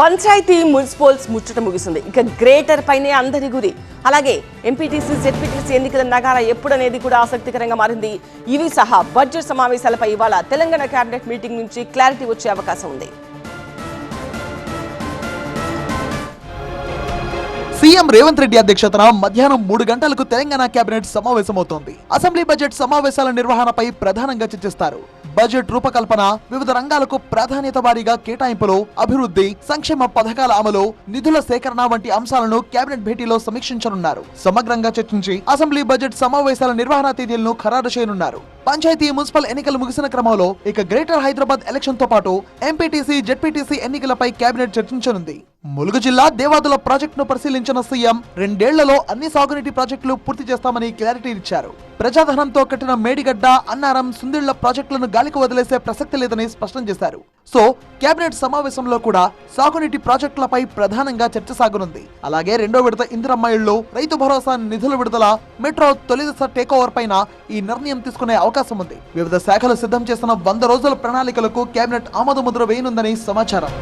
Panchayat municipals ముచ్చట ముగిసింది. ఇక గ్రేటర్ పైనే అందరి గురి. అలాగే ఎంపీటీసీ జెడ్పీటీసీ ఎన్నికల నగారా ఎప్పుడనేది కూడా ఆసక్తికరంగా మారింది. ఇవి సహా బడ్జెట్ సమావేశాలపై ఇవాళ తెలంగాణ కేబినెట్ మీటింగ్ నుంచి క్లారిటీ వచ్చే అవకాశం ఉంది. సీఎం రేవంత్ రెడ్డి అధ్యక్షతన మధ్యాహ్నం 3 గంటలకు తెలంగాణ కేబినెట్ సమావేశమవుతోంది. అసెంబ్లీ బడ్జెట్ సమావేశాల నిర్వహణపై ప్రధానంగా చర్చిస్తారు. బడ్జెట్ రూపకల్పన, వివిధ రంగాలకు ప్రాధాన్యత వారీగా కేటాయింపులు, అభివృద్ధి, సంక్షేమ పథకాల అమలు, నిధుల సేకరణ వంటి అంశాలను కేబినెట్ భేటీలో సమీక్షించనున్నారు. సమగ్రంగా చర్చించి అసెంబ్లీ బడ్జెట్ సమావేశాల నిర్వహణ తేదీలను ఖరారు చేయనున్నారు. పంచాయతీ మున్సిపల్ ఎన్నికలు ముగిసిన క్రమంలో ఇక గ్రేటర్ హైదరాబాద్ ఎలక్షన్ తో పాటు ఎంపీటీసీ జెడ్పీటీసీ ఎన్నికలపై కేబినెట్ చర్చించనుంది. ములుగు జిల్లా దేవాదుల ప్రాజెక్టును పరిశీలించిన సీఎం 2 ఏళ్లలో అన్ని సాగునీటి ప్రాజెక్టులు పూర్తి చేస్తామని క్లారిటీ ఇచ్చారు. ప్రజాధనంతో కట్టిన మేడిగడ్డ, అన్నారం, సుందిళ్ల ప్రాజెక్టులను గాలికి వదిలేసే ప్రసక్తి లేదని స్పష్టం చేశారు. సో కేబినెట్ సమావేశంలో కూడా సాగునీటి ప్రాజెక్టులపై ప్రధానంగా చర్చ సాగనుంది. అలాగే 2వ విడత ఇందిరమ్మ ఇళ్లు, రైతు భరోసా నిధుల విడుదల, మెట్రో తొలి దశ టేక్ ఓవర్ పైన ఈ నిర్ణయం తీసుకునే అవకాశం ఉంది. వివిధ శాఖలు సిద్ధం చేసిన 100 రోజుల ప్రణాళికలకు కేబినెట్ ఆమోద ముద్ర వేయనుందని సమాచారం.